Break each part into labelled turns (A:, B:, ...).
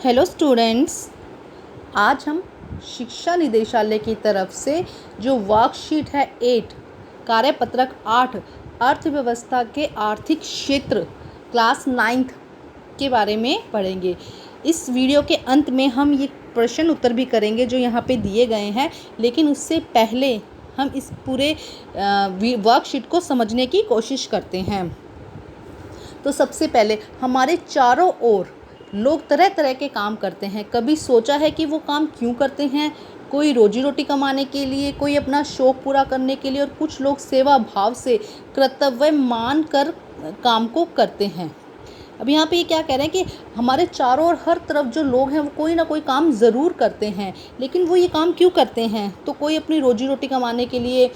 A: Hello students, आज हम शिक्षा निदेशालय की तरफ से जो वर्कशीट है 8 कार्यपत्रक 8 अर्थव्यवस्था के आर्थिक क्षेत्र क्लास 9th के बारे में पढ़ेंगे। इस वीडियो के अंत में हम ये प्रश्न उत्तर भी करेंगे जो यहाँ पे दिए गए हैं, लेकिन उससे पहले हम इस पूरे वर्कशीट को समझने की कोशिश करते हैं। तो सबसे पहले हमारे चारों ओर लोग तरह तरह के काम करते हैं। कभी सोचा है कि वो काम क्यों करते हैं? कोई रोजी रोटी कमाने के लिए, कोई अपना शौक़ पूरा करने के लिए, और कुछ लोग सेवा भाव से कर्तव्य मान कर काम को करते हैं। अब यहाँ पे ये क्या कह रहे हैं कि हमारे चारों ओर हर तरफ जो लोग हैं वो कोई ना कोई काम ज़रूर करते हैं, लेकिन वो ये काम क्यों करते हैं? तो कोई अपनी रोजी रोटी कमाने के लिए,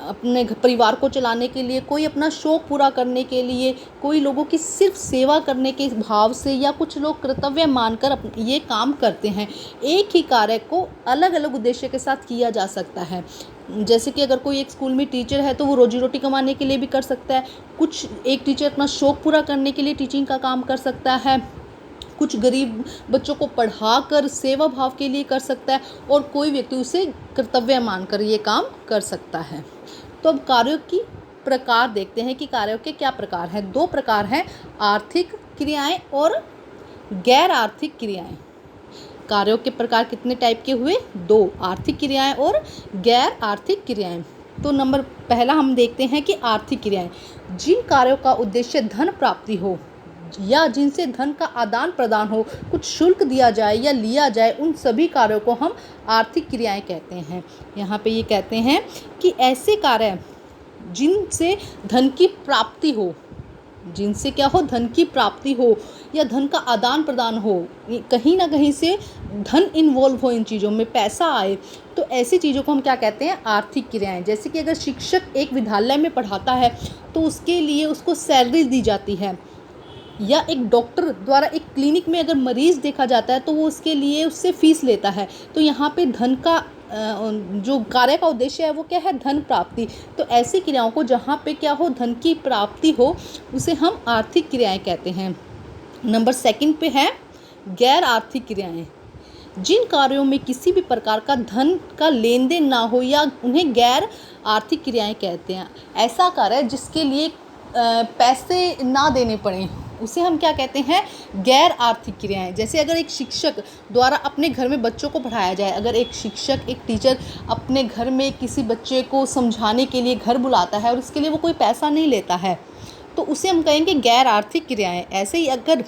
A: अपने परिवार को चलाने के लिए, कोई अपना शौक़ पूरा करने के लिए, कोई लोगों की सिर्फ सेवा करने के भाव से, या कुछ लोग कर्तव्य मानकर ये काम करते हैं। एक ही कार्य को अलग अलग उद्देश्य के साथ किया जा सकता है। जैसे कि अगर कोई एक स्कूल में टीचर है तो वो रोजी रोटी कमाने के लिए भी कर सकता है। कुछ एक टीचर अपना शौक़ पूरा करने के लिए टीचिंग का काम कर सकता है। कुछ गरीब बच्चों को पढ़ाकर सेवा भाव के लिए कर सकता है, और कोई व्यक्ति उसे कर्तव्य मानकर ये काम कर सकता है। तो अब कार्यों की प्रकार देखते हैं कि कार्यों के क्या प्रकार हैं। 2 प्रकार हैं, आर्थिक क्रियाएं और गैर आर्थिक क्रियाएं। कार्यों के प्रकार कितने टाइप के हुए? 2, आर्थिक क्रियाएं और गैर आर्थिक क्रियाएं। तो नंबर पहला हम देखते हैं कि आर्थिक क्रियाएं। जिन कार्यों का उद्देश्य धन प्राप्ति हो या जिनसे धन का आदान प्रदान हो, कुछ शुल्क दिया जाए या लिया जाए, उन सभी कार्यों को हम आर्थिक क्रियाएं कहते हैं। यहाँ पे ये कहते हैं कि ऐसे कार्य जिनसे धन की प्राप्ति हो, जिनसे क्या हो? धन की प्राप्ति हो या धन का आदान प्रदान हो, कहीं ना कहीं से धन इन्वॉल्व हो, इन चीज़ों में पैसा आए, तो ऐसी चीज़ों को हम क्या कहते हैं? आर्थिक क्रियाएं। जैसे कि अगर शिक्षक एक विद्यालय में पढ़ाता है तो उसके लिए उसको सैलरी दी जाती है, या एक डॉक्टर द्वारा एक क्लिनिक में अगर मरीज़ देखा जाता है तो वो उसके लिए उससे फ़ीस लेता है। तो यहाँ पे धन का जो कार्य का उद्देश्य है वो क्या है? धन प्राप्ति। तो ऐसी क्रियाओं को जहाँ पे क्या हो? धन की प्राप्ति हो, उसे हम आर्थिक क्रियाएं कहते हैं। नंबर 2 पे है गैर आर्थिक क्रियाएं। जिन कार्यों में किसी भी प्रकार का धन का लेन देन ना हो या उन्हें गैर आर्थिक क्रियाएं कहते हैं। ऐसा कार्य जिसके लिए पैसे ना देने पड़े, उसे हम क्या कहते हैं? गैर आर्थिक क्रियाएं। जैसे अगर एक शिक्षक द्वारा अपने घर में बच्चों को पढ़ाया जाए, अगर एक शिक्षक, एक टीचर अपने घर में किसी बच्चे को समझाने के लिए घर बुलाता है और उसके लिए वो कोई पैसा नहीं लेता है, तो उसे हम कहेंगे गैर आर्थिक क्रियाएं। ऐसे ही अगर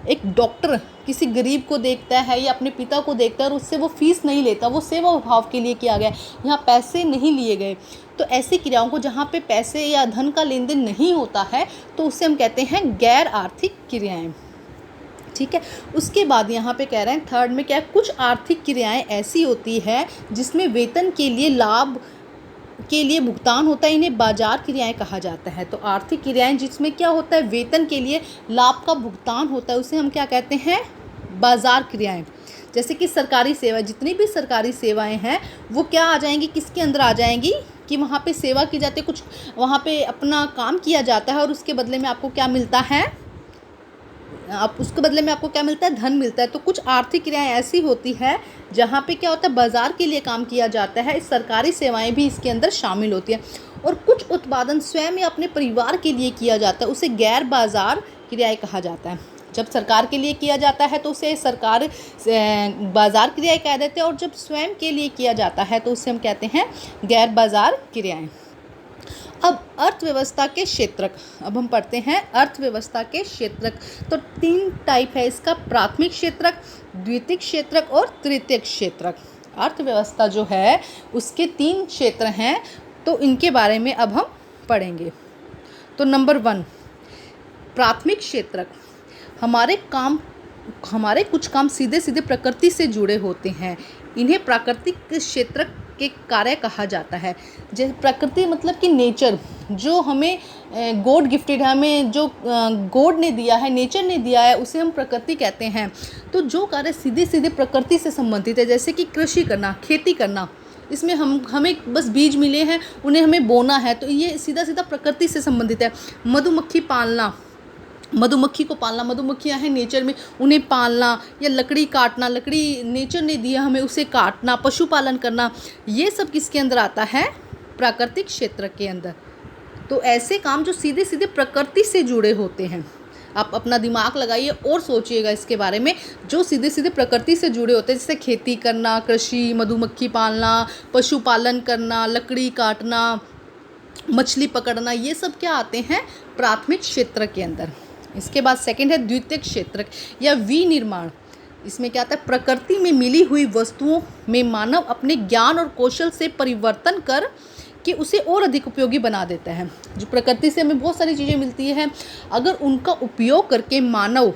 A: एक डॉक्टर किसी गरीब को देखता है या अपने पिता को देखता है और उससे वो फीस नहीं लेता, वो सेवा भाव के लिए किया गया, यहाँ पैसे नहीं लिए गए, तो ऐसी क्रियाओं को जहाँ पे पैसे या धन का लेन देन नहीं होता है तो उसे हम कहते हैं गैर आर्थिक क्रियाएं। ठीक है। उसके बाद यहाँ पे कह रहे हैं 3rd में क्या है? कुछ आर्थिक क्रियाएं ऐसी होती है जिसमें वेतन के लिए, लाभ के लिए भुगतान होता है, इन्हें बाजार क्रियाएं कहा जाता है। तो आर्थिक क्रियाएं जिसमें क्या होता है? वेतन के लिए लाभ का भुगतान होता है, उसे हम क्या कहते हैं? बाजार क्रियाएं। जैसे कि सरकारी सेवा, जितनी भी सरकारी सेवाएं हैं वो क्या आ जाएंगी? किसके अंदर आ जाएंगी? कि वहाँ पे सेवा की जाती है, कुछ वहाँ पे अपना काम किया जाता है और उसके बदले में आपको क्या मिलता है? उसके बदले में आपको क्या मिलता है? धन मिलता है। तो कुछ आर्थिक क्रियाएं ऐसी होती है जहाँ पे क्या होता है? बाजार के लिए काम किया जाता है। सरकारी सेवाएं भी इसके अंदर शामिल होती हैं। और कुछ उत्पादन स्वयं या अपने परिवार के लिए किया जाता है, उसे गैर बाजार क्रियाएं कहा जाता है। जब सरकार के लिए किया जाता है तो उसे सरकार बाजार क्रियाएं कह देते हैं, और जब स्वयं के लिए किया जाता है तो उसे हम कहते हैं गैर बाजार क्रियाएं। अब अर्थव्यवस्था के क्षेत्रक, अब हम पढ़ते हैं अर्थव्यवस्था के क्षेत्रक। तो 3 टाइप है इसका, प्राथमिक क्षेत्रक, द्वितीयक क्षेत्रक और तृतीयक क्षेत्रक। अर्थव्यवस्था जो है उसके 3 क्षेत्र हैं, तो इनके बारे में अब हम पढ़ेंगे। तो नंबर 1, प्राथमिक क्षेत्रक। हमारे कुछ काम सीधे सीधे प्रकृति से जुड़े होते हैं, इन्हें प्राकृतिक क्षेत्रक के कार्य कहा जाता है। जैसे प्रकृति मतलब कि नेचर, जो हमें गॉड गिफ्टेड है, हमें जो गॉड ने दिया है, नेचर ने दिया है, उसे हम प्रकृति कहते हैं। तो जो कार्य सीधे सीधे प्रकृति से संबंधित है, जैसे कि कृषि करना, खेती करना, इसमें हमें बस बीज मिले हैं, उन्हें हमें बोना है, तो ये सीधा सीधा प्रकृति से संबंधित है। मधुमक्खी पालना, मधुमक्खी को पालना, मधुमक्खियाँ हैं नेचर में, उन्हें पालना, या लकड़ी काटना, लकड़ी नेचर ने दिया हमें उसे काटना, पशुपालन करना, ये सब किसके अंदर आता है? प्राकृतिक क्षेत्र के अंदर। तो ऐसे काम जो सीधे सीधे प्रकृति से जुड़े होते हैं, आप अपना दिमाग लगाइए और सोचिएगा इसके बारे में, जो सीधे सीधे प्रकृति से जुड़े होते हैं, जैसे खेती करना, कृषि, मधुमक्खी पालना, पशुपालन करना, लकड़ी काटना, मछली पकड़ना, ये सब क्या आते हैं? प्राथमिक क्षेत्र के अंदर। इसके बाद सेकंड है द्वितीयक क्षेत्र या विनिर्माण। इसमें क्या आता है? प्रकृति में मिली हुई वस्तुओं में मानव अपने ज्ञान और कौशल से परिवर्तन कर कि उसे और अधिक उपयोगी बना देता है। जो प्रकृति से हमें बहुत सारी चीज़ें मिलती हैं, अगर उनका उपयोग करके मानव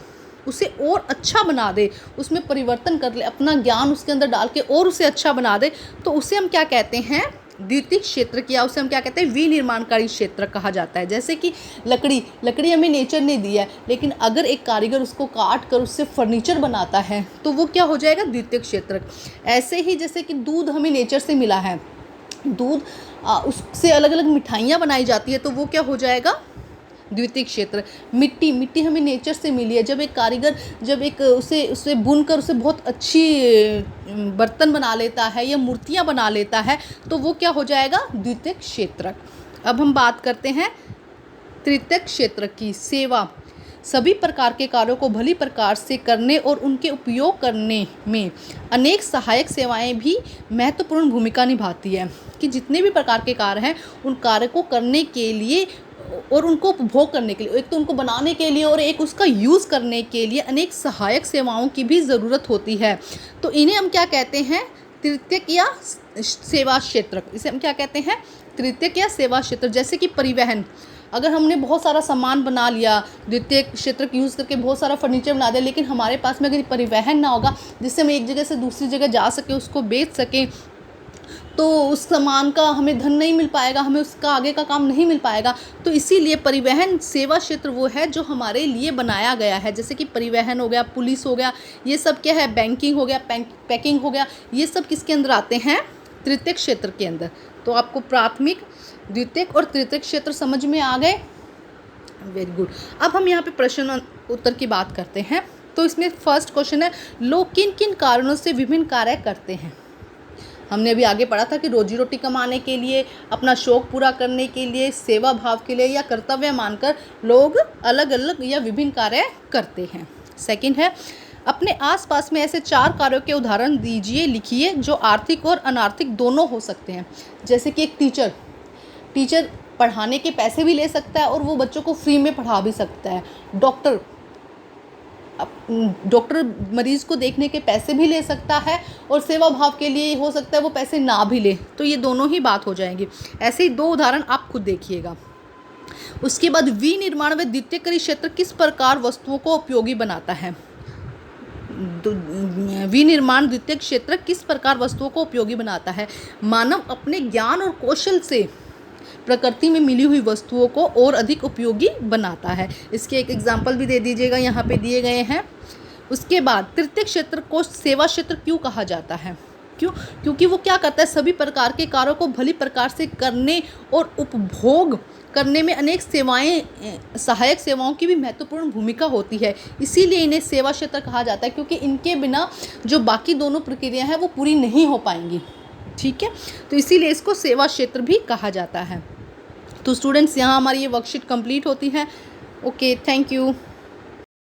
A: उसे और अच्छा बना दे, उसमें परिवर्तन कर ले, अपना ज्ञान उसके अंदर डाल के और उसे अच्छा बना दे, तो उसे हम क्या कहते हैं? द्वितीयक क्षेत्र किया, उसे हम क्या कहते हैं? विनिर्माणकारी क्षेत्र कहा जाता है। जैसे कि लकड़ी हमें नेचर ने दी है, लेकिन अगर एक कारीगर उसको काट कर उससे फर्नीचर बनाता है तो वो क्या हो जाएगा? द्वितीयक क्षेत्र। ऐसे ही जैसे कि दूध हमें नेचर से मिला है, दूध उससे अलग अलग मिठाइयाँ बनाई जाती है, तो वो क्या हो जाएगा? द्वितीयक क्षेत्र। मिट्टी हमें नेचर से मिली है, जब एक कारीगर उसे बुनकर उसे बहुत अच्छी बर्तन बना लेता है या मूर्तियाँ बना लेता है, तो वो क्या हो जाएगा? द्वितीयक क्षेत्र। अब हम बात करते हैं तृतीयक क्षेत्र की। सेवा, सभी प्रकार के कार्यों को भली प्रकार से करने और उनके उपयोग करने में अनेक सहायक सेवाएं भी महत्वपूर्ण भूमिका निभाती है। कि जितने भी प्रकार के कार्य हैं, उन कार्य को करने के लिए और उनको उपभोग करने के लिए, एक तो उनको बनाने के लिए और एक उसका यूज़ करने के लिए अनेक सहायक सेवाओं की भी ज़रूरत होती है। तो इन्हें हम क्या कहते हैं? तृतीयक या सेवा क्षेत्र। इसे हम क्या कहते हैं? तृतीयक या सेवा क्षेत्र। जैसे कि परिवहन, अगर हमने बहुत सारा सामान बना लिया, द्वितीयक क्षेत्र का यूज़ करके बहुत सारा फर्नीचर बना दिया, लेकिन हमारे पास में अगर परिवहन ना होगा जिससे हम एक जगह से दूसरी जगह जा सके, उसको बेच सकें, तो उस सामान का हमें धन नहीं मिल पाएगा, हमें उसका आगे का काम नहीं मिल पाएगा। तो इसीलिए परिवहन सेवा क्षेत्र वो है जो हमारे लिए बनाया गया है। जैसे कि परिवहन हो गया, पुलिस हो गया, ये सब क्या है? बैंकिंग हो गया, पैकिंग हो गया, ये सब किसके अंदर आते हैं? तृतीयक क्षेत्र के अंदर। तो आपको प्राथमिक, द्वितीयक और तृतीयक क्षेत्र समझ में आ गए? Very good. अब हम यहाँ पे प्रश्न उत्तर की बात करते हैं। तो इसमें फर्स्ट क्वेश्चन है, लोग किन किन कारणों से विभिन्न कार्य करते हैं? हमने अभी आगे पढ़ा था कि रोजी रोटी कमाने के लिए, अपना शौक पूरा करने के लिए, सेवा भाव के लिए या कर्तव्य मानकर लोग अलग अलग या विभिन्न कार्य करते हैं। सेकंड है, अपने आसपास में ऐसे 4 कार्यों के उदाहरण दीजिए, लिखिए, जो आर्थिक और अनार्थिक दोनों हो सकते हैं। जैसे कि एक टीचर पढ़ाने के पैसे भी ले सकता है और वो बच्चों को फ्री में पढ़ा भी सकता है। डॉक्टर मरीज़ को देखने के पैसे भी ले सकता है और सेवा भाव के लिए हो सकता है वो पैसे ना भी ले, तो ये दोनों ही बात हो जाएंगी। ऐसे ही 2 उदाहरण आप खुद देखिएगा। उसके बाद विनिर्माण व द्वितीयक क्षेत्र किस प्रकार वस्तुओं को उपयोगी बनाता है? विनिर्माण द्वितीयक क्षेत्र किस प्रकार वस्तुओं को उपयोगी बनाता है? मानव अपने ज्ञान और कौशल से प्रकृति में मिली हुई वस्तुओं को और अधिक उपयोगी बनाता है। इसके एक एग्जाम्पल भी दे दीजिएगा, यहाँ पे दिए गए हैं। उसके बाद तृतीयक क्षेत्र को सेवा क्षेत्र क्यों कहा जाता है? क्योंकि वो क्या करता है? सभी प्रकार के कार्यों को भली प्रकार से करने और उपभोग करने में अनेक सहायक सेवाओं की भी महत्वपूर्ण भूमिका होती है। इसीलिए इन्हें सेवा क्षेत्र कहा जाता है, क्योंकि इनके बिना जो बाकी दोनों प्रक्रिया हैं वो पूरी नहीं हो पाएंगी। ठीक है, तो इसीलिए इसको सेवा क्षेत्र भी कहा जाता है। तो स्टूडेंट्स, यहाँ हमारी ये वर्कशीट कंप्लीट होती है। Okay, thank you.